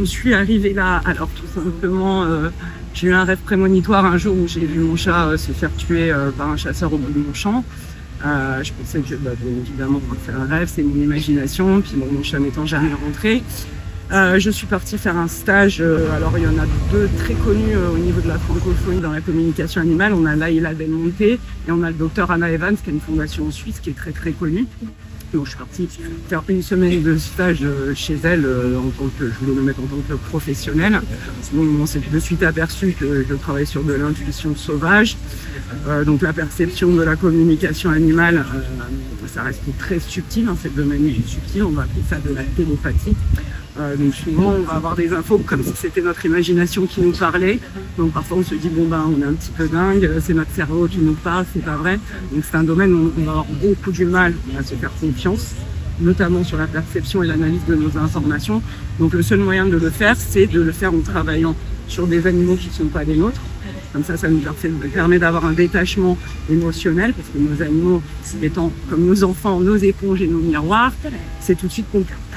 Je suis arrivée là, alors tout simplement, j'ai eu un rêve prémonitoire un jour où j'ai vu mon chat se faire tuer par un chasseur au bout de mon champ. Je pensais que, bien évidemment, c'est un rêve, c'est mon imagination, puis bon, mon chat n'étant jamais rentré. Je suis partie faire un stage, alors il y en a deux très connus au niveau de la francophonie dans la communication animale. On a Laïla Delmonte et on a le docteur Anna Evans, qui est une fondation suisse qui est très très connue. Donc, je suis partie faire une semaine de stage chez elle en tant que, je voulais me mettre en tant que professionnel. On s'est de suite aperçu que je travaillais sur de l'intuition sauvage. Donc la perception de la communication animale, ça reste très subtil, hein, c'est de manière subtile, on va appeler ça de la télépathie. Donc souvent on va avoir des infos comme si c'était notre imagination qui nous parlait. Donc parfois on se dit bon ben on est un petit peu dingue, c'est notre cerveau qui nous parle, c'est pas vrai. Donc c'est un domaine où on va avoir beaucoup du mal à se faire confiance, notamment sur la perception et l'analyse de nos informations. Donc le seul moyen de le faire, c'est de le faire en travaillant sur des animaux qui ne sont pas les nôtres. Comme ça nous permet d'avoir un détachement émotionnel, parce que nos animaux étant comme nos enfants, nos éponges et nos miroirs, c'est tout de suite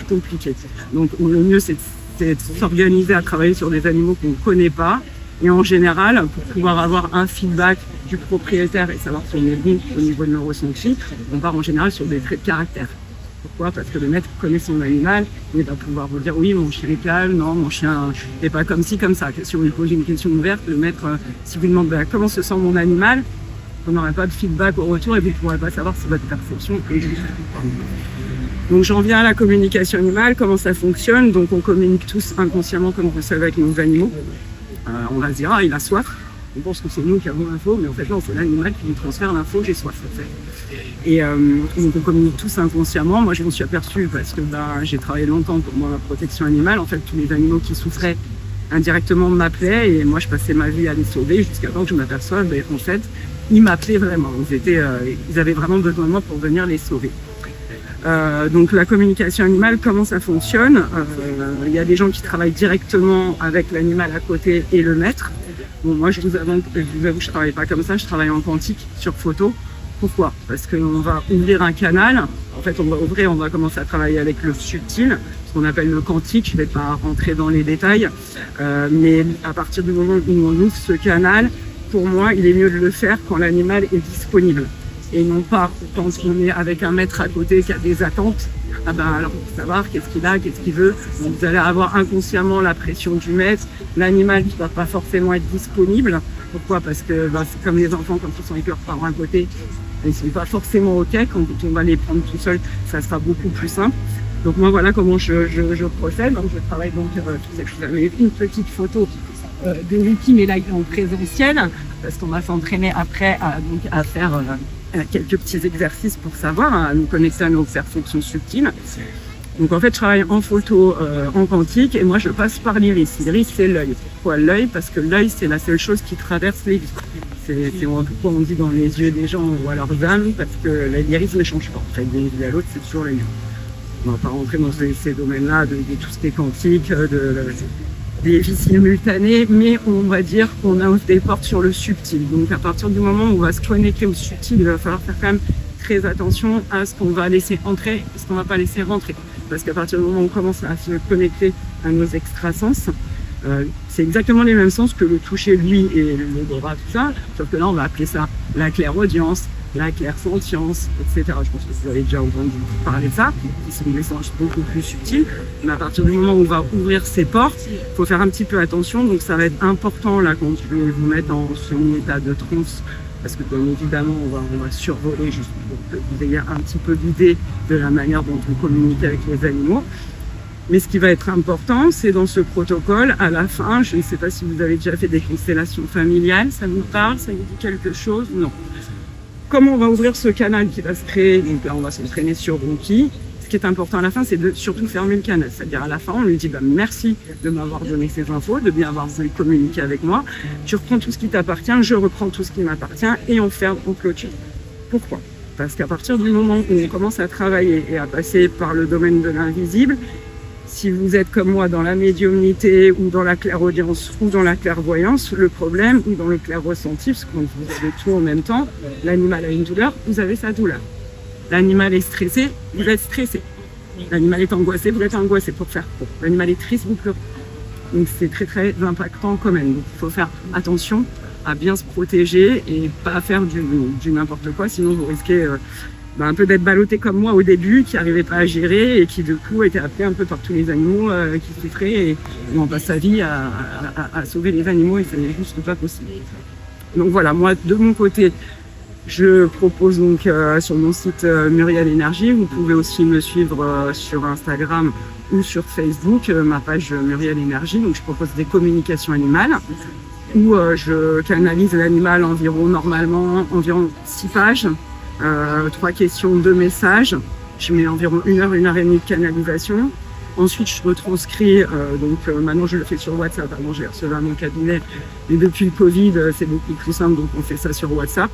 compliqué. Donc le mieux c'est de s'organiser à travailler sur des animaux qu'on ne connaît pas. Et en général, pour pouvoir avoir un feedback du propriétaire et savoir si on est bon au niveau de nos ressentis, on part en général sur des traits de caractère. Pourquoi ? Parce que le maître connaît son animal, il va pouvoir vous dire oui, mon chien est calme, non, mon chien n'est pas comme ci, comme ça. Si on lui pose une question ouverte, le maître, si vous demande comment se sent mon animal, vous n'aurez pas de feedback au retour et vous ne pourrez pas savoir si votre perception est juste ou pas. Donc j'en viens à la communication animale, comment ça fonctionne. Donc on communique tous inconsciemment comme vous le savez avec nos animaux. On va se dire, ah il a soif. On pense que c'est nous qui avons l'info, mais en fait non, c'est l'animal qui nous transfère l'info, j'ai soif en fait. Et donc on communique tous inconsciemment. Moi je m'en suis aperçue parce que j'ai travaillé longtemps pour moi la protection animale. En fait tous les animaux qui souffraient indirectement m'appelaient et moi je passais ma vie à les sauver jusqu'à temps que je m'aperçoive en fait ils m'appelaient vraiment. Ils avaient vraiment besoin de moi pour venir les sauver. Donc la communication animale, comment ça fonctionne ? Il y a des gens qui travaillent directement avec l'animal à côté et le maître. Bon, moi je vous avoue que je travaille pas comme ça, je travaille en quantique sur photo. Pourquoi ? Parce qu'on va ouvrir un canal. En fait, on va commencer à travailler avec le subtil, ce qu'on appelle le quantique. Je ne vais pas rentrer dans les détails, mais à partir du moment où on ouvre ce canal, pour moi, il est mieux de le faire quand l'animal est disponible. Et non pas quand on est avec un maître à côté qui a des attentes. Alors pour savoir qu'est-ce qu'il a, qu'est-ce qu'il veut. Donc, vous allez avoir inconsciemment la pression du maître, l'animal qui ne va pas forcément être disponible. Pourquoi ? Parce que c'est comme les enfants quand ils sont avec leurs parents à côté, ils ne sont pas forcément OK. Quand on va les prendre tout seul, ça sera beaucoup plus simple. Donc moi voilà comment je procède. Donc, je travaille donc j'avais une petite photo de Wiki, mais là en présentiel, parce qu'on va s'entraîner après à faire quelques petits exercices pour savoir, à nous connecter à nos perceptions subtiles. Donc en fait, je travaille en photo en quantique et moi je passe par l'iris. L'iris, c'est l'œil. Pourquoi l'œil ? Parce que l'œil, c'est la seule chose qui traverse les vies. C'est pourquoi on dit dans les yeux des gens ou à leurs âmes, parce que l'iris ne change pas. En fait, d'une vie à l'autre, c'est toujours les yeux. On ne va pas rentrer dans ces domaines-là de tout ce qui est quantique, des vies simultanées, mais on va dire qu'on a des portes sur le subtil. Donc à partir du moment où on va se connecter au subtil, il va falloir faire quand même très attention à ce qu'on va laisser entrer et ce qu'on ne va pas laisser rentrer. Parce qu'à partir du moment où on commence à se connecter à nos extrasens, c'est exactement les mêmes sens que le toucher lui et le bras, tout ça, sauf que là on va appeler ça la clairaudience, la clairsentience, etc. Je pense que vous avez déjà entendu parler de ça, qui sont des sens beaucoup plus subtils. Mais à partir du moment où on va ouvrir ces portes, il faut faire un petit peu attention. Donc ça va être important là quand je vais vous mettre en semi-état de transe, parce que bien évidemment on va survoler juste pour que vous ayez un petit peu d'idée de la manière dont on communique avec les animaux. Mais ce qui va être important, c'est dans ce protocole, à la fin, je ne sais pas si vous avez déjà fait des constellations familiales, ça vous parle, ça vous dit quelque chose ? Non. Comment on va ouvrir ce canal qui va se créer ? Donc là, on va s'entraîner sur Ronki. Ce qui est important à la fin, c'est de surtout fermer le canal. C'est-à-dire à la fin, on lui dit merci de m'avoir donné ces infos, de bien avoir voulu communiquer avec moi. Tu reprends tout ce qui t'appartient, je reprends tout ce qui m'appartient et on ferme, on clôture. Pourquoi ? Parce qu'à partir du moment où on commence à travailler et à passer par le domaine de l'invisible, si vous êtes comme moi dans la médiumnité ou dans la clairaudience ou dans la clairvoyance, le problème, ou dans le clair-ressenti, parce que quand vous avez tout en même temps, l'animal a une douleur, vous avez sa douleur. L'animal est stressé, vous êtes stressé. L'animal est angoissé, vous êtes angoissé pour faire court. L'animal est triste, vous pleurez. Donc c'est très très impactant quand même. Donc il faut faire attention à bien se protéger et pas faire du n'importe quoi, sinon vous risquez un peu d'être ballotté comme moi au début, qui n'arrivait pas à gérer et qui du coup était appelé un peu par tous les animaux qui souffraient et on passe sa vie à sauver les animaux et c'est juste pas possible. Donc voilà, moi de mon côté, je propose donc sur mon site Muriel Énergie. Vous pouvez aussi me suivre sur Instagram ou sur Facebook, ma page Muriel Énergie. Donc je propose des communications animales où je canalise l'animal normalement environ 6 pages, 3 questions, 2 messages. Je mets environ 1 heure et demie de canalisation. Ensuite, je retranscris, maintenant je le fais sur WhatsApp, avant j'ai reçu à mon cabinet, et depuis le Covid, c'est beaucoup plus simple, donc on fait ça sur WhatsApp.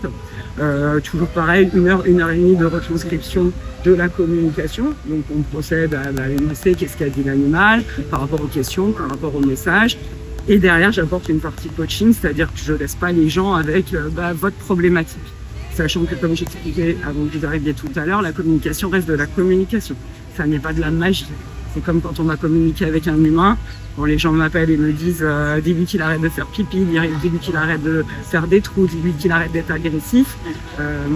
Toujours pareil, 1 heure et demie de retranscription de la communication. Donc on procède à énoncer qu'est-ce qu'a dit l'animal, par rapport aux questions, par rapport aux messages. Et derrière, j'apporte une partie coaching, c'est-à-dire que je ne laisse pas les gens avec votre problématique. Sachant que, comme j'expliquais avant que vous arriviez tout à l'heure, la communication reste de la communication. Ça n'est pas de la magie. C'est comme quand on va communiquer avec un humain. Quand les gens m'appellent et me disent dis-lui qu'il arrête de faire pipi, dis-lui qu'il arrête de faire des trous, dis-lui qu'il arrête d'être agressif.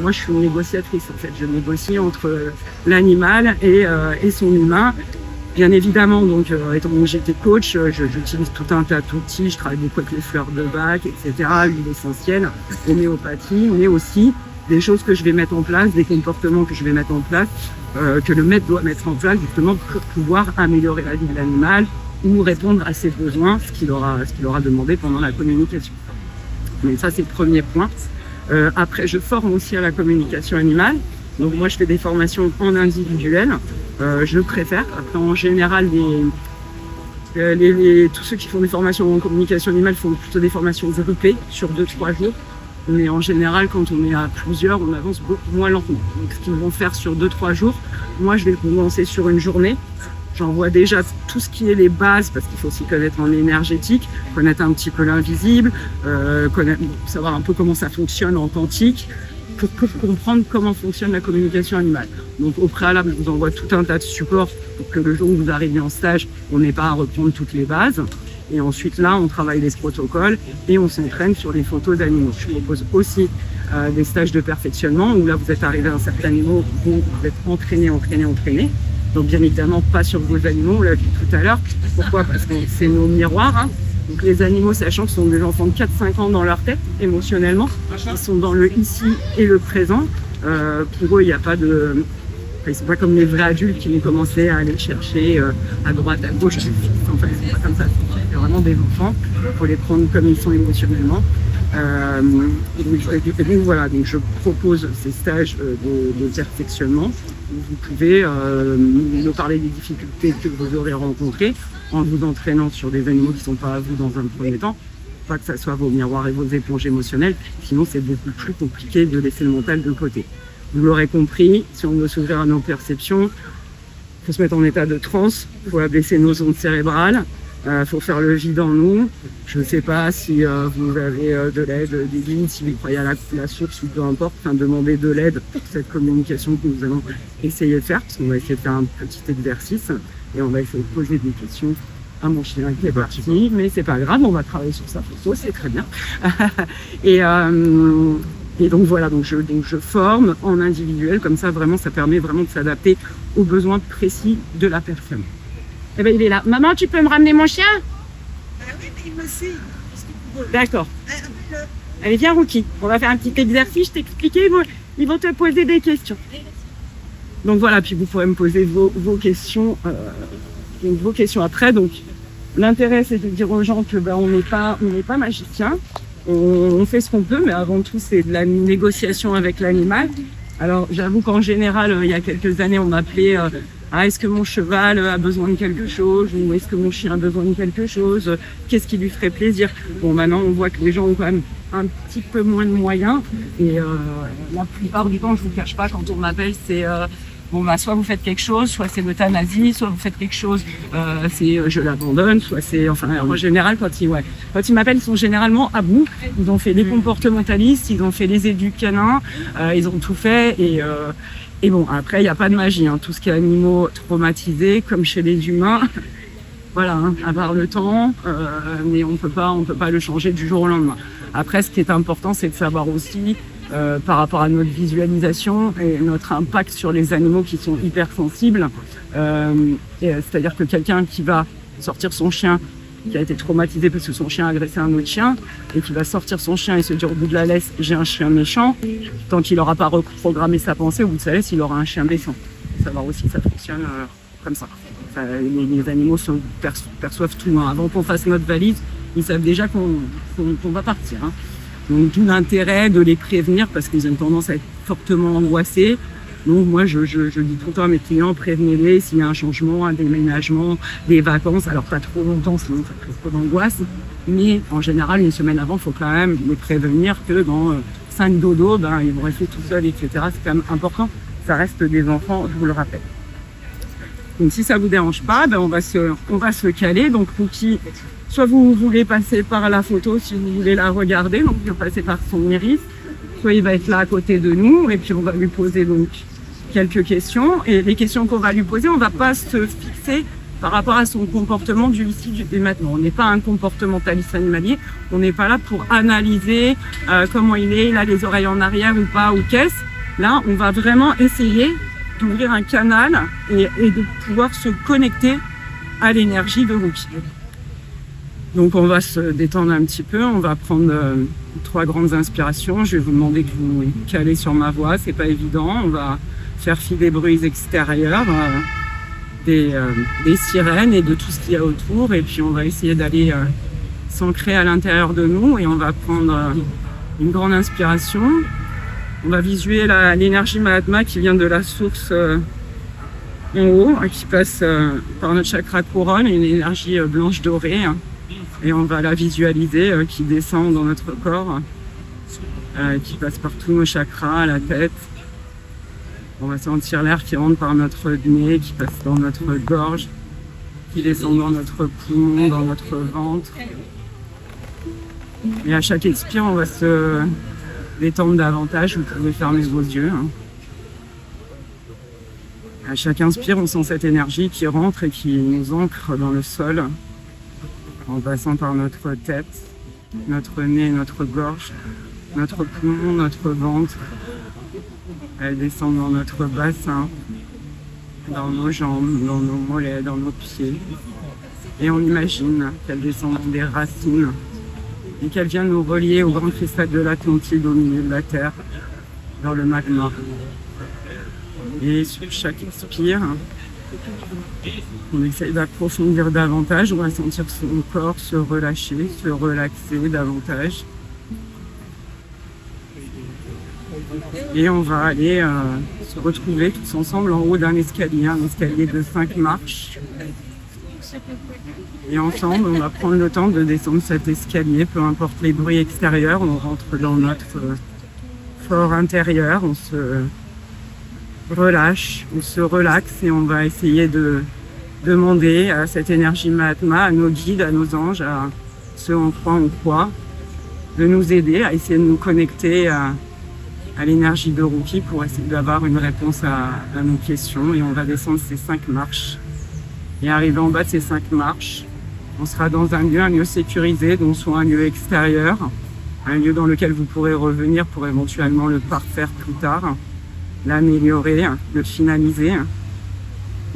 Moi, je suis une négociatrice en fait. Je négocie entre l'animal et son humain. Bien évidemment, donc, étant donné que j'étais coach, j'utilise tout un tas d'outils. Je travaille beaucoup avec les fleurs de bac, etc., l'huile essentielle, l'homéopathie, mais aussi des choses que je vais mettre en place, des comportements que je vais mettre en place, que le maître doit mettre en place justement pour pouvoir améliorer la vie de l'animal ou répondre à ses besoins, ce qu'il aura demandé pendant la communication. Donc ça, c'est le premier point. Après, je forme aussi à la communication animale. Donc moi, je fais des formations en individuel. Je préfère. Après, en général, tous ceux qui font des formations en communication animale font plutôt des formations groupées sur 2-3 jours. Mais en général, quand on est à plusieurs, on avance beaucoup moins lentement. Donc, ce qu'ils vont faire sur 2-3 jours, moi, je vais commencer sur une journée. J'envoie déjà tout ce qui est les bases, parce qu'il faut aussi connaître en énergétique, connaître un petit peu l'invisible, savoir un peu comment ça fonctionne en quantique, pour comprendre comment fonctionne la communication animale. Donc au préalable, je vous envoie tout un tas de supports pour que le jour où vous arrivez en stage, on n'ait pas à reprendre toutes les bases. Et ensuite là, on travaille les protocoles et on s'entraîne sur les photos d'animaux. Je propose aussi des stages de perfectionnement où là, vous êtes arrivé à un certain niveau, vous êtes entraîné. Donc bien évidemment, pas sur vos animaux, on l'a vu tout à l'heure. Pourquoi? Parce que c'est nos miroirs. Hein. Donc les animaux, sachant que ce sont des enfants de 4-5 ans dans leur tête, émotionnellement, ils sont dans le ici et le présent. Pour eux, il n'y a pas de... Ils sont pas comme les vrais adultes qui vont commencer à aller chercher à droite, à gauche. Enfin, ils sont pas comme ça. C'est vraiment des enfants. Il faut les prendre comme ils sont émotionnellement. Et donc voilà, donc je propose ces stages de perfectionnement où vous pouvez nous parler des difficultés que vous aurez rencontrées en vous entraînant sur des animaux qui ne sont pas à vous dans un premier temps. Pas que ça soit vos miroirs et vos éponges émotionnelles, sinon c'est beaucoup plus compliqué de laisser le mental de côté. Vous l'aurez compris, si on veut s'ouvrir à nos perceptions, il faut se mettre en état de transe, il faut abaisser nos ondes cérébrales, il faut faire le vide en nous. Je ne sais pas si vous avez de l'aide divine, si vous croyez à la source ou peu importe, demandez de l'aide pour cette communication que nous allons essayer de faire, parce qu'on va essayer de faire un petit exercice et on va essayer de poser des questions à mon chien qui est parti, mais c'est pas grave, on va travailler sur sa photo, c'est très bien. Et donc voilà, donc je forme en individuel, comme ça vraiment ça permet vraiment de s'adapter aux besoins précis de la personne. Eh ben il est là. Maman, tu peux me ramener mon chien? Oui, mais il me suit. D'accord. Allez, viens Rookie, on va faire un petit exercice, je t'expliquer, ils vont te poser des questions. Donc voilà, puis vous pourrez me poser vos questions après. Donc l'intérêt c'est de dire aux gens que on n'est pas magicien. On fait ce qu'on peut, mais avant tout, c'est de la négociation avec l'animal. Alors, j'avoue qu'en général, il y a quelques années, on m'appelait est-ce que mon cheval a besoin de quelque chose? Ou est-ce que mon chien a besoin de quelque chose? Qu'est-ce qui lui ferait plaisir? Bon, maintenant, on voit que les gens ont quand même un petit peu moins de moyens. Et la plupart du temps, je vous cache pas, quand on m'appelle, c'est... soit vous faites quelque chose, soit c'est l'euthanasie, soit vous faites quelque chose, c'est je l'abandonne, soit c'est, en général, quand ils m'appellent, ils sont généralement à bout. Ils ont fait les comportementalistes, ils ont fait les éducs canins, ils ont tout fait et bon, après, il n'y a pas de magie, hein. Tout ce qui est animaux traumatisés, comme chez les humains, voilà, hein, avoir le temps, mais on peut pas le changer du jour au lendemain. Après, ce qui est important, c'est de savoir aussi, par rapport à notre visualisation et notre impact sur les animaux qui sont hypersensibles. C'est-à-dire que quelqu'un qui va sortir son chien, qui a été traumatisé parce que son chien a agressé un autre chien, et qui va sortir son chien et se dire au bout de la laisse, j'ai un chien méchant, tant qu'il n'aura pas reprogrammé sa pensée, au bout de sa laisse, il aura un chien méchant. Savoir aussi, ça fonctionne comme ça. Enfin, les animaux perçoivent tout. Hein. Avant qu'on fasse notre valise, ils savent déjà qu'on va partir. Hein. Donc, tout l'intérêt de les prévenir parce qu'ils ont tendance à être fortement angoissés. Donc, moi, je dis tout le temps à mes clients, prévenez-les s'il y a un changement, un déménagement, des vacances. Alors, pas trop longtemps, sinon ça crée trop d'angoisse. Mais en général, une semaine avant, il faut quand même les prévenir que dans 5 dodos, ils vont rester tout seuls, etc. C'est quand même important. Ça reste des enfants, je vous le rappelle. Donc si ça vous dérange pas, on va se caler. Donc Rookie, soit vous voulez passer par la photo si vous voulez la regarder, donc vous passez par son iris, soit il va être là à côté de nous et puis on va lui poser donc quelques questions. Et les questions qu'on va lui poser, on va pas se fixer par rapport à son comportement du ici et maintenant. On n'est pas un comportementaliste animalier, on n'est pas là pour analyser comment il a les oreilles en arrière ou pas, ou qu'est-ce. Là, on va vraiment essayer d'ouvrir un canal et de pouvoir se connecter à l'énergie de Rookie. Donc on va se détendre un petit peu, on va prendre 3 grandes inspirations. Je vais vous demander que vous vous calez sur ma voix, c'est pas évident. On va faire fi des bruits extérieurs, des sirènes et de tout ce qu'il y a autour. Et puis on va essayer d'aller s'ancrer à l'intérieur de nous et on va prendre une grande inspiration. On va visuer l'énergie Mahatma qui vient de la source en haut, qui passe par notre chakra couronne, une énergie blanche dorée. Et on va la visualiser qui descend dans notre corps, qui passe par tous nos chakras, la tête. On va sentir l'air qui rentre par notre nez, qui passe dans notre gorge, qui descend dans notre poumon, dans notre ventre. Et à chaque expire, on va se détendre davantage, vous pouvez fermer vos yeux. Hein. À chaque inspire, on sent cette énergie qui rentre et qui nous ancre dans le sol, en passant par notre tête, notre nez, notre gorge, notre poumon, notre ventre. Elle descend dans notre bassin, dans nos jambes, dans nos mollets, dans nos pieds. Et on imagine qu'elle descend dans des racines et qu'elle vient nous relier au grand cristal de l'Atlantide au milieu de la Terre, dans le magma. Et sur chaque expire, on essaye d'approfondir davantage, on va sentir son corps se relâcher, se relaxer davantage. Et on va aller se retrouver tous ensemble en haut d'un escalier, un escalier de 5 marches. Et ensemble, on va prendre le temps de descendre cet escalier, peu importe les bruits extérieurs, on rentre dans notre fort intérieur, on se relâche, on se relaxe et on va essayer de demander à cette énergie Mahatma, à nos guides, à nos anges, à ceux en quoi on croit, de nous aider à essayer de nous connecter à l'énergie de Rookie pour essayer d'avoir une réponse à nos questions. Et on va descendre ces 5 marches. Et arrivé en bas de ces 5 marches, on sera dans un lieu sécurisé, donc soit un lieu extérieur, un lieu dans lequel vous pourrez revenir pour éventuellement le parfaire plus tard, l'améliorer, le finaliser,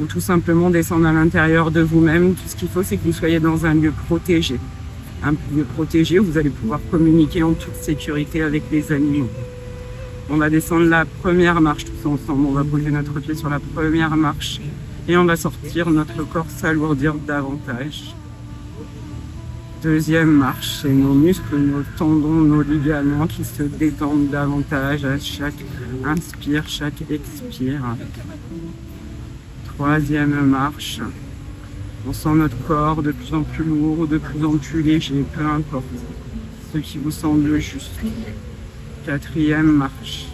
ou tout simplement descendre à l'intérieur de vous-même. Tout ce qu'il faut, c'est que vous soyez dans un lieu protégé. Un lieu protégé où vous allez pouvoir communiquer en toute sécurité avec les animaux. On va descendre la première marche tous ensemble. On va poser notre pied sur la première marche et on va sortir notre corps s'alourdir davantage. Deuxième marche, c'est nos muscles, nos tendons, nos ligaments qui se détendent davantage à chaque inspire, chaque expire. Troisième marche, on sent notre corps de plus en plus lourd, de plus en plus léger, peu importe ce qui vous semble juste. Quatrième marche.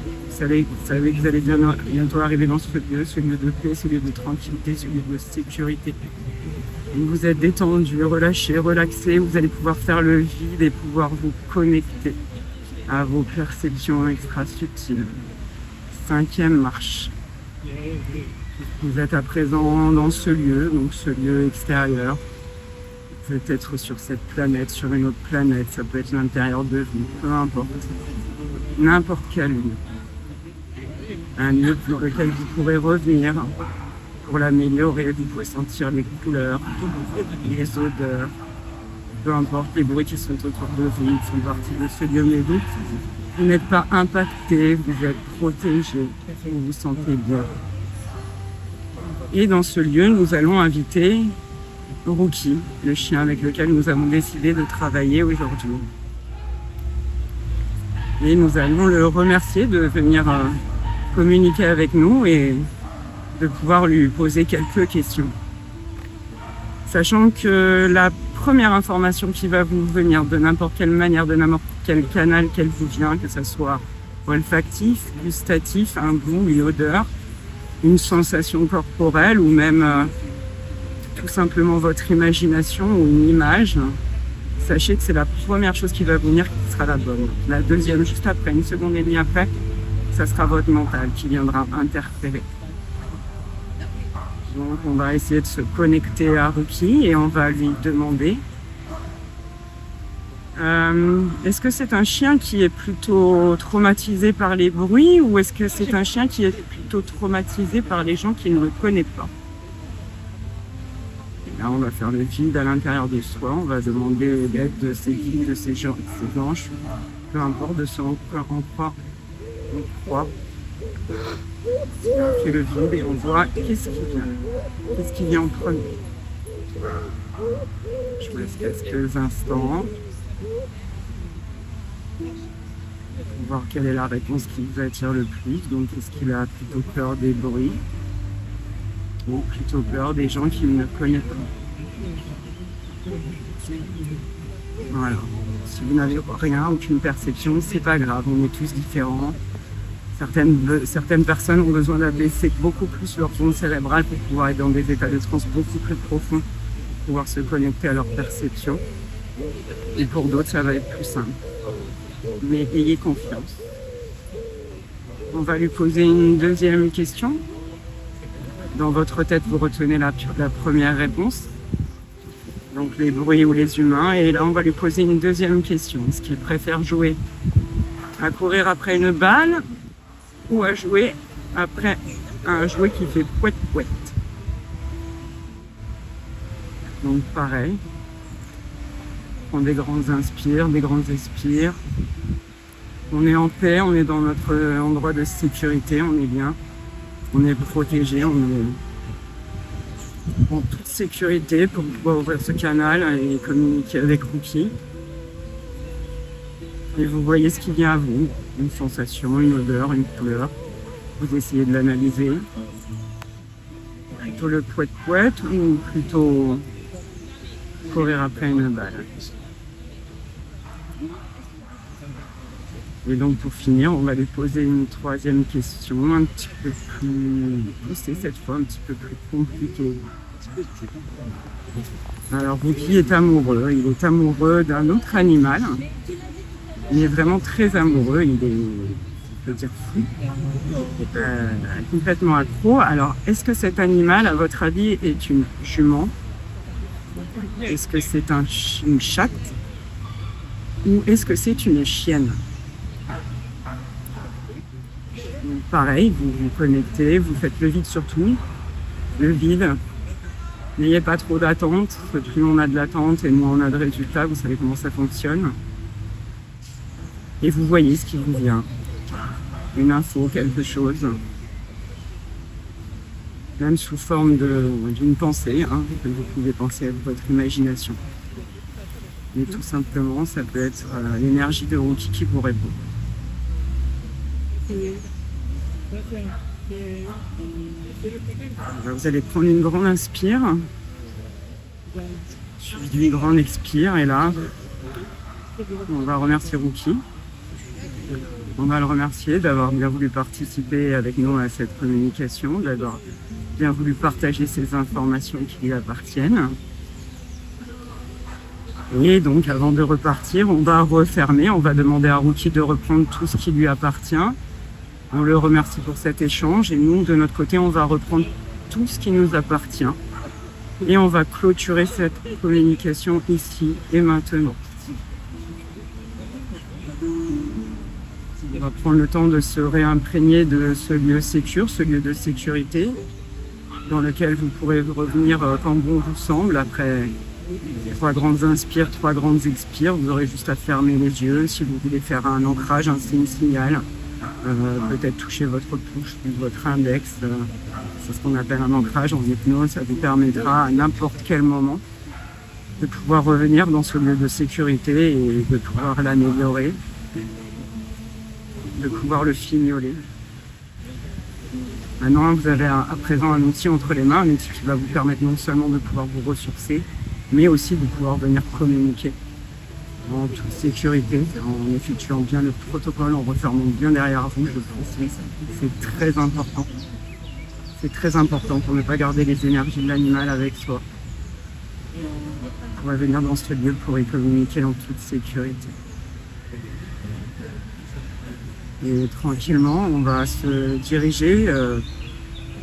Vous savez que vous allez bientôt arriver dans ce lieu de paix, ce lieu de tranquillité, ce lieu de sécurité. Vous êtes détendu, relâché, relaxé, vous allez pouvoir faire le vide et pouvoir vous connecter à vos perceptions extra subtiles. Cinquième marche. Vous êtes à présent dans ce lieu, donc ce lieu extérieur. Vous pouvez être sur cette planète, sur une autre planète, ça peut être l'intérieur de vous, peu importe. N'importe quel lieu. Un lieu pour lequel vous pourrez revenir pour l'améliorer. Vous pouvez sentir les couleurs, les odeurs, peu importe les bruits qui sont autour de vous, ils font partie de ce lieu, mais vous n'êtes pas impacté, vous êtes protégé, vous vous sentez bien. Et dans ce lieu, nous allons inviter Rookie, le chien avec lequel nous avons décidé de travailler aujourd'hui. Et nous allons le remercier de venir communiquer avec nous et de pouvoir lui poser quelques questions. Sachant que la première information qui va vous venir de n'importe quelle manière, de n'importe quel canal qu'elle vous vient, que ce soit olfactif, gustatif, un goût, une odeur, une sensation corporelle ou même tout simplement votre imagination ou une image, sachez que c'est la première chose qui va venir qui sera la bonne. La deuxième, juste après, une seconde et demie après, ça sera votre mental qui viendra interférer. Donc on va essayer de se connecter à Rookie et on va lui demander est-ce que c'est un chien qui est plutôt traumatisé par les bruits ou est-ce que c'est un chien qui est plutôt traumatisé par les gens qui ne le connaissent pas? Et là on va faire le vide à l'intérieur de soi, on va demander l'aide de ses guides, de ses anges, peu importe de ce en quoi on croit. On fait le vide et on voit qu'est-ce qui vient en premier. Je vous laisse quelques instants pour voir quelle est la réponse qui vous attire le plus. Donc est-ce qu'il a plutôt peur des bruits ou plutôt peur des gens qu'il ne connaît pas? Voilà. Si vous n'avez rien, aucune perception, c'est pas grave, on est tous différents. Certaines personnes ont besoin d'abaisser beaucoup plus leur zone cérébrale pour pouvoir être dans des états de transe beaucoup plus profonds, pour pouvoir se connecter à leur perception. Et pour d'autres, ça va être plus simple. Mais ayez confiance. On va lui poser une deuxième question. Dans votre tête, vous retenez la première réponse. Donc les bruits ou les humains. Et là, on va lui poser une deuxième question. Est-ce qu'il préfère jouer à courir après une balle ou à jouer après un jouet qui fait pouet-pouet? Donc pareil, prends des grandes inspires, des grandes expires. On est en paix, on est dans notre endroit de sécurité, on est bien, on est protégé, on est en toute sécurité pour pouvoir ouvrir ce canal et communiquer avec Rookie. Et vous voyez ce qui vient à vous, une sensation, une odeur, une couleur. Vous essayez de l'analyser. Plutôt le pouet-pouet ou plutôt courir après une balle. Et donc pour finir, on va lui poser une troisième question, un petit peu plus poussée cette fois, un petit peu plus compliquée. Alors Rookie est amoureux, il est amoureux d'un autre animal. Il est vraiment très amoureux, il est, je veux dire, fou, complètement accro. Alors, est-ce que cet animal, à votre avis, est une jument? Est-ce que c'est une chatte? Ou est-ce que c'est une chienne? Donc, pareil, vous vous connectez, vous faites le vide surtout. Le vide. N'ayez pas trop d'attente. Plus on a de l'attente et moins on a de résultats, vous savez comment ça fonctionne. Et vous voyez ce qui vous vient. Une info, quelque chose. Même sous forme d'une pensée, hein, que vous pouvez penser avec votre imagination. Et tout simplement, ça peut être l'énergie de Rookie qui vous répond. Alors, vous allez prendre une grande inspire, suivi d'une grande expire, et là, on va remercier Rookie. On va le remercier d'avoir bien voulu participer avec nous à cette communication, d'avoir bien voulu partager ces informations qui lui appartiennent. Et donc, avant de repartir, on va refermer, on va demander à Rookie de reprendre tout ce qui lui appartient. On le remercie pour cet échange et nous, de notre côté, on va reprendre tout ce qui nous appartient. Et on va clôturer cette communication ici et maintenant. On va prendre le temps de se réimprégner de ce lieu sécure, ce lieu de sécurité, dans lequel vous pourrez revenir quand bon vous semble. Après 3 grandes inspires, 3 grandes expires, vous aurez juste à fermer les yeux. Si vous voulez faire un ancrage, un signal, peut-être toucher votre touche, votre index. C'est ce qu'on appelle un ancrage en hypnose. Ça vous permettra à n'importe quel moment de pouvoir revenir dans ce lieu de sécurité et de pouvoir l'améliorer, de pouvoir le fignoler. Maintenant, vous avez à présent un outil entre les mains, un outil qui va vous permettre non seulement de pouvoir vous ressourcer, mais aussi de pouvoir venir communiquer en toute sécurité, en effectuant bien le protocole, en refermant bien derrière vous. Je pense que c'est très important. C'est très important pour ne pas garder les énergies de l'animal avec soi. On va venir dans ce lieu pour y communiquer en toute sécurité. Et tranquillement, on va se diriger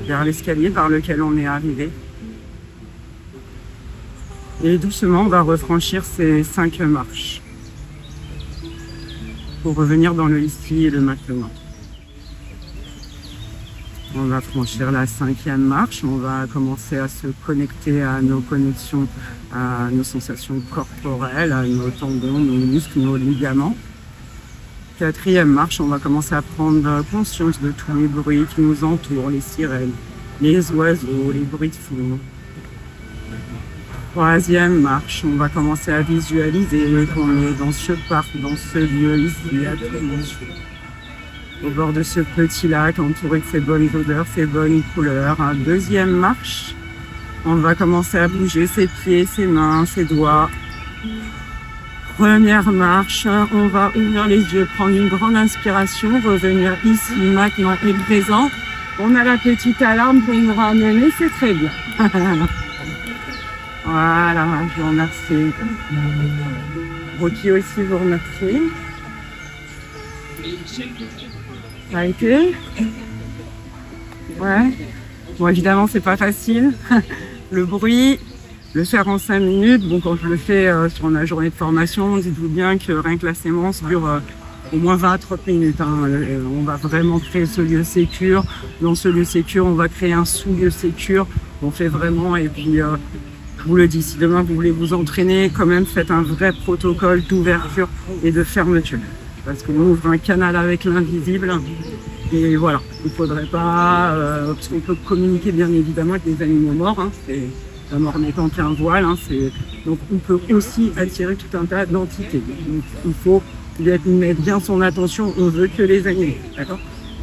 vers l'escalier par lequel on est arrivé. Et doucement, on va refranchir ces 5 marches pour revenir dans le ici et le maintenant. On va franchir la 5e marche, on va commencer à se connecter à nos connexions, à nos sensations corporelles, à nos tendons, nos muscles, nos ligaments. 4e marche, on va commencer à prendre conscience de tous les bruits qui nous entourent, les sirènes, les oiseaux, les bruits de fond. 3e marche, on va commencer à visualiser qu'on est dans ce parc, dans ce lieu ici, à Toulouse, au bord de ce petit lac, entouré de ces bonnes odeurs, ces bonnes couleurs. 2e marche, on va commencer à bouger ses pieds, ses mains, ses doigts. 1re marche, on va ouvrir les yeux, prendre une grande inspiration, revenir ici, maintenant et présent. On a la petite alarme pour nous ramener, c'est très bien. Voilà, je vous remercie. Rocky aussi vous remercie. Ça a été? Ouais. Bon, évidemment, c'est pas facile. Le bruit, le faire en 5 minutes. Bon, quand je le fais sur ma journée de formation, dites-vous bien que rien que la séance dure au moins 20 à 30 minutes. On va vraiment créer ce lieu sécure. Dans ce lieu sécure, on va créer un sous-lieu sécure. On fait vraiment, et puis je vous le dis, si demain vous voulez vous entraîner, quand même faites un vrai protocole d'ouverture et de fermeture. Parce qu'on ouvre un canal avec l'invisible. Et voilà, il ne faudrait pas, parce qu'on peut communiquer bien évidemment avec des animaux morts. La mort n'étant qu'un voile. Donc on peut aussi attirer tout un tas d'entités. Donc il faut mettre bien son attention, on veut que les animaux. D'accord ?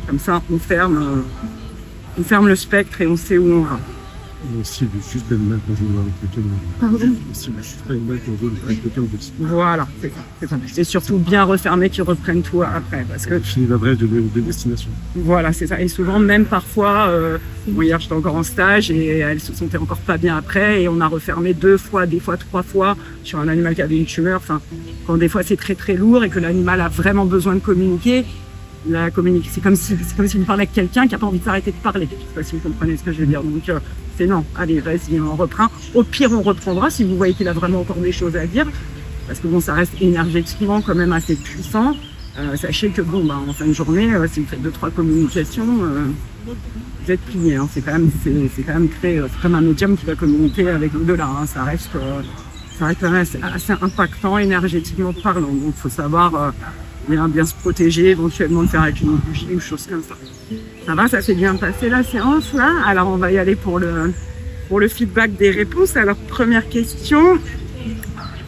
Comme ça, on ferme le spectre et on sait où on va. Si le juste animal qu'on joue avec lequel Pardon ? Si le juste animal qu'on joue avec lequel on veut. Voilà, c'est ça. Et surtout bien refermer, qu'ils reprennent tout après. Parce que finit l'adresse de destination. Voilà, c'est ça. Et souvent, même parfois, hier j'étais encore en stage et elles se sentaient encore pas bien après. Et on a refermé 2 fois, des fois 3 fois sur un animal qui avait une tumeur. Enfin, quand des fois c'est très très lourd et que l'animal a vraiment besoin de communiquer, c'est comme si vous parlez avec quelqu'un qui n'a pas envie de s'arrêter de parler. Je ne sais pas si vous comprenez ce que je veux dire. Donc, c'est non. Allez, vas-y, on reprend. Au pire, on reprendra si vous voyez qu'il a vraiment encore des choses à dire. Parce que bon, ça reste énergétiquement quand même assez puissant. Sachez que bon, en fin de journée, si vous faites 2-3 communications, vous êtes plié. C'est quand même très, c'est comme un médium qui va communiquer avec l'au-delà. Ça reste quand même assez impactant énergétiquement parlant. Donc, il faut savoir bien se protéger, éventuellement de faire avec une bougie ou chose comme ça. Ça va, ça s'est bien passé la séance là. Alors on va y aller pour le feedback des réponses. Alors première question,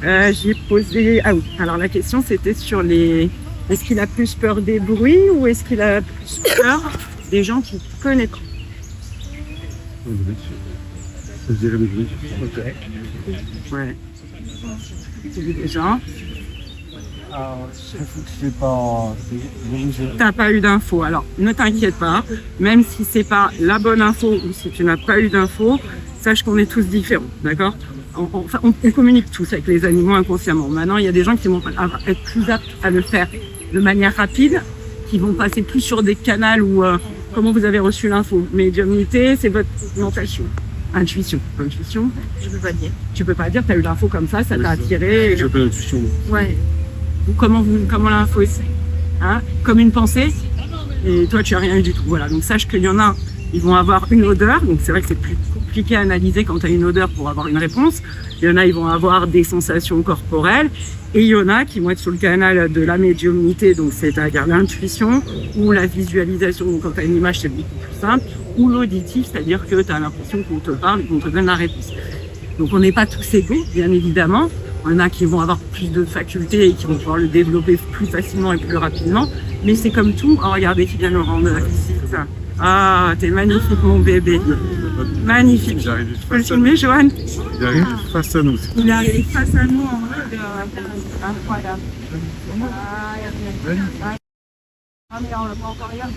j'ai posé. Ah oui. Alors la question c'était sur est-ce qu'il a plus peur des bruits ou est-ce qu'il a plus peur des gens qui ne connaissent pas? Le bruit. Je dirais le bruit. Ok. Ouais. Tu dis déjà. T'as pas eu d'infos, alors ne t'inquiète pas, même si c'est pas la bonne info ou si tu n'as pas eu d'infos, sache qu'on est tous différents, d'accord ? On communique tous avec les animaux inconsciemment. Maintenant, il y a des gens qui vont être plus aptes à le faire de manière rapide, qui vont passer plus sur des canaux où comment vous avez reçu l'info? Médiumnité, c'est votre mentation. Intuition. Je peux pas dire. Tu peux pas dire, tu as eu l'info comme ça t'a attiré. J'appelle l'intuition. Ouais. Comment l'info est, hein? Comme une pensée. Et toi, tu as rien eu du tout. Voilà. Donc sache qu'il y en a, ils vont avoir une odeur. Donc c'est vrai que c'est plus compliqué à analyser quand tu as une odeur pour avoir une réponse. Il y en a, ils vont avoir des sensations corporelles. Et il y en a qui vont être sur le canal de la médiumnité, donc c'est-à-dire l'intuition, ou la visualisation, donc quand tu as une image, c'est beaucoup plus simple, ou l'auditif, c'est-à-dire que tu as l'impression qu'on te parle et qu'on te donne la réponse. Donc on n'est pas tous égaux, bien évidemment. Il y en a qui vont avoir plus de facultés et qui vont pouvoir le développer plus facilement et plus rapidement. Mais c'est comme tout. Oh, regardez qui vient nous rendre la visite. Ah, t'es magnifique, mon bébé. Magnifique. J'arrive Tu peux le filmer, Johan? Il arrive face à nous. Il arrive face à nous en mode incroyable. Ah, mais on l'a pas encore regardé.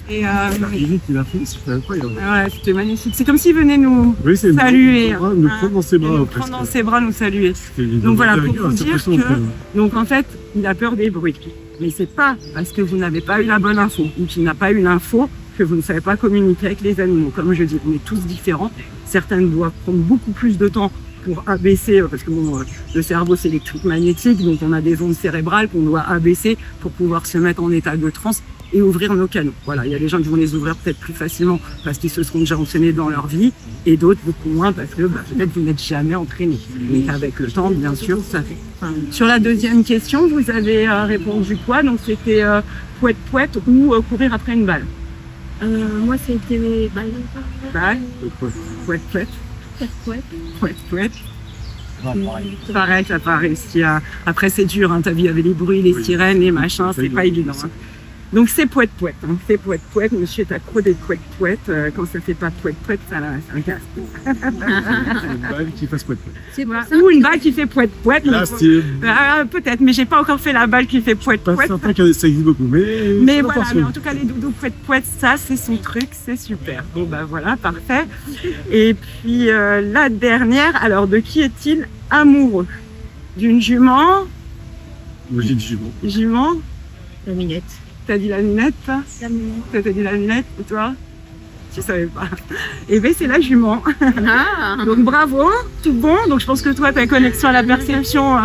Et Il a fait, c'était incroyable. ouais, c'était magnifique. C'est comme s'il venait nous Oui, c'est saluer. nous prendre dans ses bras. Nous prendre dans ses bras, nous saluer. Donc Donc voilà, pour vous dire que, donc en fait, il a peur des bruits. Mais c'est pas parce que vous n'avez pas eu la bonne info ou qu'il n'a pas eu l'info que vous ne savez pas communiquer avec les animaux. Comme je dis, on est tous différents. Certaines doivent prendre beaucoup plus de temps pour abaisser, parce que bon, le cerveau c'est électrique magnétique, donc on a des ondes cérébrales qu'on doit abaisser pour pouvoir se mettre en état de transe et ouvrir nos canaux. Voilà, il y a des gens qui vont les ouvrir peut-être plus facilement parce qu'ils se seront déjà entraînés dans leur vie, et d'autres beaucoup moins parce que peut-être vous n'êtes jamais entraînés. Mais avec le temps, bien sûr, ça fait. Sur la deuxième question, vous avez répondu quoi? Donc c'était poète ou courir après une balle. Moi, c'était mes balles. Balle, poète. Pareil, t'as pas réussi à... Après, c'est dur, hein, ta vie avec les bruits, les sirènes, les machins, c'est pas évident. Hein. Donc, c'est poète. Hein. C'est poète. Monsieur est accro des poète. Quand ça fait pas poète, ça c'est un casse. Une balle qui fasse poète. C'est Voilà. Ou une balle qui fait poète. Là, c'est Peut-être, mais j'ai pas encore fait la balle qui fait poète. pas certain que ça existe beaucoup, mais Mais voilà, mais en tout cas, les doudous poète, ça, c'est son truc, c'est super. Bon, bah voilà, parfait. Et puis, la dernière, alors, de qui est-il amoureux? D'une jument? Moi, j'ai dit bon. Jument? La minette. T'as dit la lunette, toi? La minette. T'as dit la lunette, et toi? Je savais pas. Et bien, c'est la jument. Ah. Donc, bravo, tout bon. Donc, je pense que toi, ta connexion à la perception,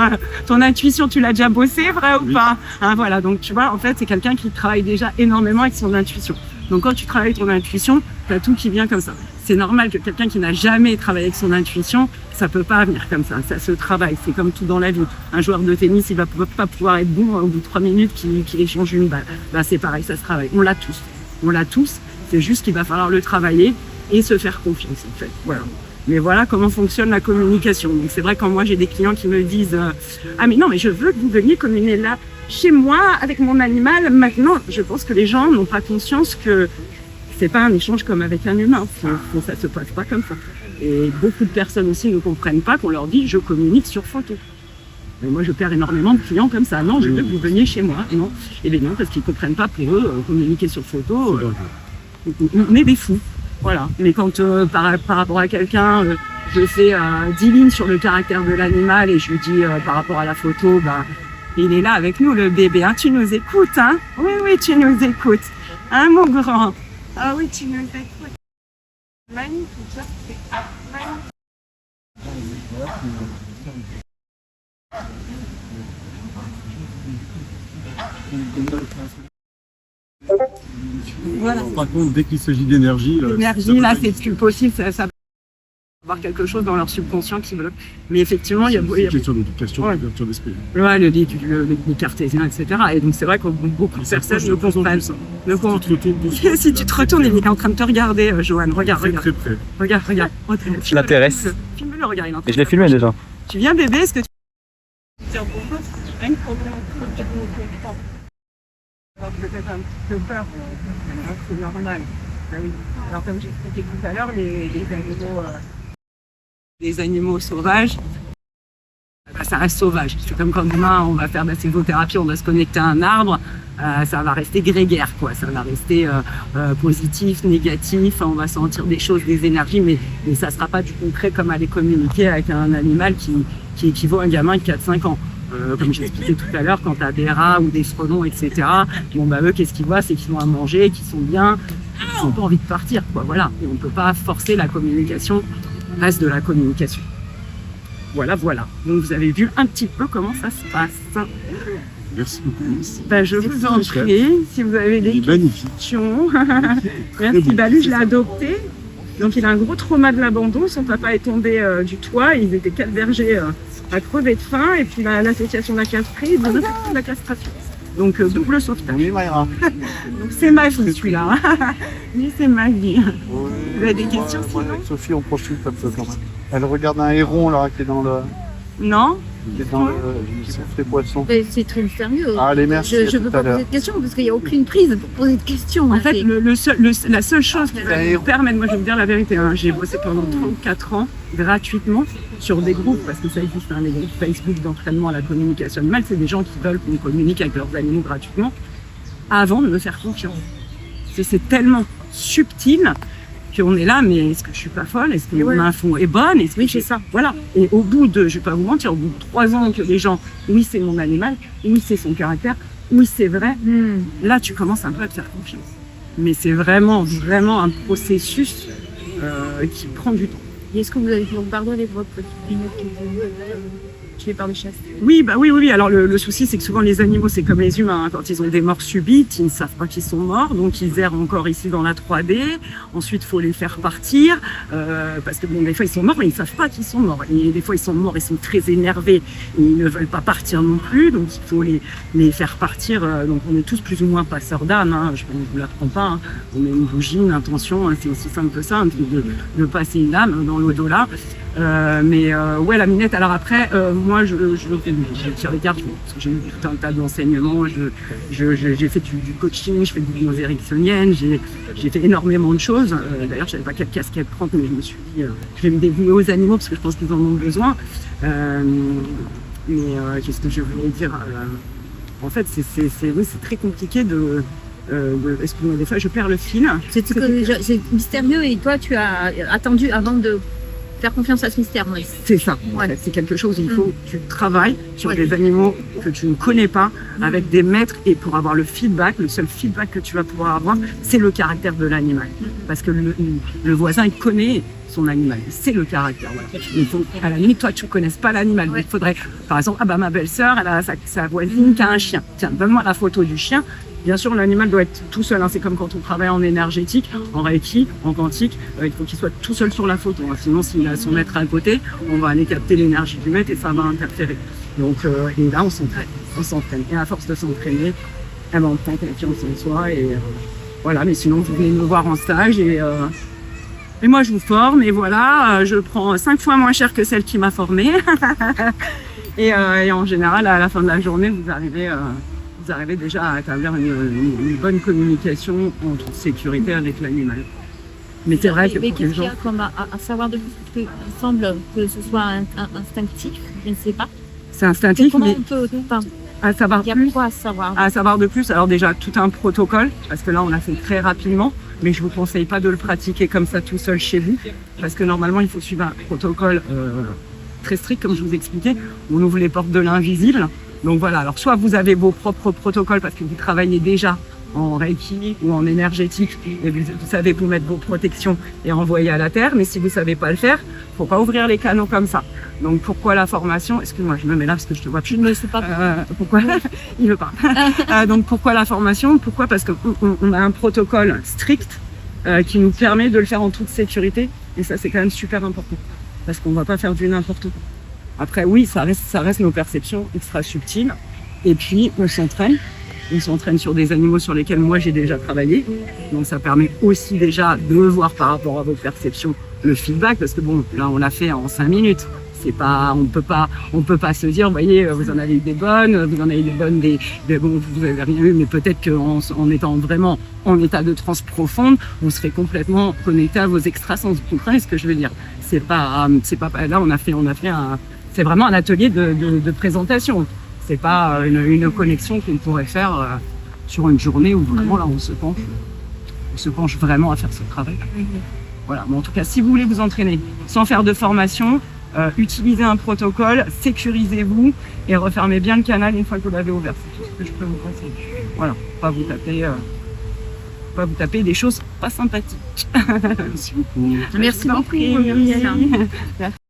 ton intuition, tu l'as déjà bossé, vrai ou Oui. pas? Hein, voilà, donc tu vois, en fait, c'est quelqu'un qui travaille déjà énormément avec son intuition. Donc, quand tu travailles ton intuition, t'as tout qui vient comme ça. C'est normal que quelqu'un qui n'a jamais travaillé avec son intuition, ça peut pas venir comme ça se travaille. C'est comme tout dans la vie. Un joueur de tennis, il va pas pouvoir être bon au bout de 3 minutes qu'il échange une balle. Ben, c'est pareil, ça se travaille. On l'a tous. C'est juste qu'il va falloir le travailler et se faire confiance, en fait. Voilà. Mais voilà comment fonctionne la communication. Donc c'est vrai, quand moi j'ai des clients qui me disent ah mais non, mais je veux que vous veniez communier là chez moi avec mon animal. Maintenant, je pense que les gens n'ont pas conscience que c'est pas un échange comme avec un humain. Ça se passe pas comme ça. Et beaucoup de personnes aussi ne comprennent pas qu'on leur dit je communique sur photo. Mais moi, je perds énormément de clients comme ça. Non, je veux que vous veniez chez moi. Non. Et bien non, parce qu'ils comprennent pas, pour eux, communiquer sur photo, on est des fous. Voilà. Mais quand par rapport à quelqu'un, je fais 10 lignes sur le caractère de l'animal et je lui dis par rapport à la photo, bah, il est là avec nous, le bébé. Hein. Tu nous écoutes, hein? Oui, tu nous écoutes. Hein, mon grand? Ah oui, tu nous écoutes. Magnifique, ça. Magnifique. Voilà. Par contre, dès qu'il s'agit d'énergie, L'énergie, là, c'est plus possible. Ça va avoir quelque chose dans leur subconscient qui bloque. Mais effectivement, il y a une question d'éducation, Ouais. d'ouverture d'esprit. ouais, le cartésien, etc. Et donc, c'est vrai que beaucoup de personnes ne comprennent pas. Si tu te retournes, il est en train de te regarder, Johan. Regarde. Très près. Regarde. Je l'intéresse. Filme-le, regarde. Il est en train Et je l'ai filmé déjà. Tu viens, bébé? Est-ce que tu dire bonjour? Rien que pour le coup, alors peut-être un petit peu peur, c'est normal. Ah oui. Alors comme j'expliquais tout à l'heure, les animaux sauvages, bah, ça reste sauvage. C'est comme quand demain on va faire de la sylvothérapie, on va se connecter à un arbre, ça va rester grégaire, quoi. Ça va rester positif, négatif, on va sentir des choses, des énergies, mais ça ne sera pas du concret comme aller communiquer avec un animal qui équivaut à un gamin de 4-5 ans. Comme j'expliquais tout à l'heure, quand tu as des rats ou des frelons, etc., bon, bah, eux, qu'est-ce qu'ils voient? C'est qu'ils ont à manger, qu'ils sont bien, ils n'ont pas envie de partir, quoi. Voilà. Et on ne peut pas forcer la communication, reste de la communication. Voilà, voilà. Donc, vous avez vu un petit peu comment ça se passe. Merci beaucoup. Ben, je vous en prie, si vous avez des Il est magnifique. questions. Merci. Bah, lui, je l'ai adopté. Donc, il a un gros trauma de l'abandon. Son papa est tombé du toit. Ils étaient 4 bergers à crever de faim. Et puis, l'association l'a castré. Ils ont fait de la castration. Donc, double sauvetage. Oui, Mayra. Donc, c'est ma vie, celui-là. Lui, c'est ma vie. Vous avez des questions, Moi, sinon? avec Sophie, on profite comme ça quand même. Elle regarde un héron là qui est dans le. Non? Qui est dans le. Qui souffle les poissons. Mais c'est très mystérieux. Allez, merci. Je ne veux pas poser de questions parce qu'il n'y a aucune prise pour poser de questions. En fait, la seule chose qui va D'ailleurs. me permettre, moi je vais vous dire la vérité, hein, j'ai bossé pendant 34 ans gratuitement sur des groupes, parce que ça existe, hein, les groupes Facebook d'entraînement à la communication animale, c'est des gens qui veulent qu'on communique avec leurs animaux gratuitement avant de me faire confiance. C'est tellement subtil qu'on est là, mais est-ce que je suis pas folle? Est-ce que mon info est bonne? Oui, c'est ça. Voilà. Et au bout de, je vais pas vous mentir, au bout de 3 ans que les gens, oui c'est mon animal, oui c'est son caractère, oui c'est vrai, là tu commences un peu à te faire confiance. Mais c'est vraiment, vraiment un processus qui prend du temps. Et est-ce que vous avez pardonné votre petite minute tuée par des chasses? Oui, bah oui. Alors le souci, c'est que souvent les animaux, c'est comme les humains. Hein. Quand ils ont des morts subites, ils ne savent pas qu'ils sont morts, donc ils errent encore ici dans la 3D. Ensuite, il faut les faire partir, parce que bon, des fois ils sont morts, mais ils ne savent pas qu'ils sont morts. Et des fois ils sont morts, ils sont très énervés, et ils ne veulent pas partir non plus, donc il faut les faire partir. Donc on est tous plus ou moins passeurs d'âme. Hein. Je ne vous l'apprends pas. Hein. On met une bougie, une intention, hein. C'est aussi simple que ça, hein, de passer une âme dans l'au-delà. Ouais, la minette. Alors après, moi, je tire les cartes parce que j'ai eu tout un tas d'enseignements. J'ai fait du coaching, je fais de l'hypnose ericksonienne, j'ai fait énormément de choses. D'ailleurs, je savais pas quelle casquette prendre, mais je me suis dit, je vais me dévouer aux animaux parce que je pense qu'ils en ont besoin. Qu'est-ce que je voulais dire? En fait, c'est très compliqué de excusez-moi, des fois, je perds le fil. C'est mystérieux et toi, tu as attendu avant de faire confiance à ce mystère. Ouais. C'est ça, en fait. C'est quelque chose, il faut que tu travailles sur des animaux que tu ne connais pas, avec des maîtres, et pour avoir le feedback, le seul feedback que tu vas pouvoir avoir, c'est le caractère de l'animal. Parce que le voisin, il connaît son animal, c'est le caractère. Voilà. Il faut, à la limite, toi, tu ne connaisses pas l'animal. Il faudrait, par exemple, ma belle-sœur, elle a sa voisine qui a un chien. Tiens, donne-moi la photo du chien. Bien sûr, l'animal doit être tout seul. Hein. C'est comme quand on travaille en énergétique, en reiki, en quantique. Il faut qu'il soit tout seul sur la photo. Hein. Sinon, s'il a son maître à côté, on va aller capter l'énergie du maître et ça va interférer. Donc, et là, on s'entraîne. Et à force de s'entraîner, on prend confiance en soi. Et voilà. Mais sinon, vous venez me voir en stage et moi, je vous forme. Et voilà, je prends 5 fois moins cher que celle qui m'a formée. et en général, à la fin de la journée, vous arrivez déjà à établir une bonne communication en toute sécurité avec l'animal. Mais c'est vrai que mais pour les qu'est-ce qu'il y gens... a comme à savoir de plus? Il semble que ce soit instinctif, je ne sais pas. C'est instinctif, Comment mais on peut... Enfin, à savoir il y a plus... quoi à savoir? À savoir de plus, alors déjà tout un protocole, parce que là on l'a fait très rapidement, mais je vous conseille pas de le pratiquer comme ça tout seul chez vous, parce que normalement il faut suivre un protocole très strict, comme je vous expliquais. On ouvre les portes de l'invisible. Donc voilà, alors soit vous avez vos propres protocoles parce que vous travaillez déjà en Reiki ou en énergétique et vous savez vous mettre vos protections et envoyer à la Terre, mais si vous savez pas le faire, faut pas ouvrir les canaux comme ça. Donc pourquoi la formation? Excuse-moi, je me mets là parce que je te vois plus. Je ne sais pas. Pourquoi? Il veut pas. Donc pourquoi la formation? Pourquoi? Parce qu'on a un protocole strict qui nous permet de le faire en toute sécurité, et ça c'est quand même super important parce qu'on va pas faire du n'importe quoi. Après, oui, ça reste nos perceptions extra subtiles. Et puis, on s'entraîne. On s'entraîne sur des animaux sur lesquels moi j'ai déjà travaillé. Donc, ça permet aussi déjà de voir par rapport à vos perceptions le feedback. Parce que bon, là, on l'a fait en 5 minutes. C'est pas, on peut pas se dire, vous voyez, vous en avez eu des bonnes, vous en avez eu des bonnes, bon, vous avez rien eu, mais peut-être qu'en étant vraiment en état de transe profonde, vous serez complètement connecté à vos extrasens. Vous comprenez ce que je veux dire? C'est pas, là, on a fait c'est vraiment un atelier de présentation. C'est pas une connexion qu'on pourrait faire sur une journée où vraiment là on se penche vraiment à faire ce travail. Voilà. Mais en tout cas, si vous voulez vous entraîner sans faire de formation, utilisez un protocole, sécurisez-vous et refermez bien le canal une fois que vous l'avez ouvert. C'est tout ce que je peux vous conseiller. Voilà, pas vous taper des choses pas sympathiques. Merci beaucoup. Merci beaucoup. Je vous en prie. Myriam.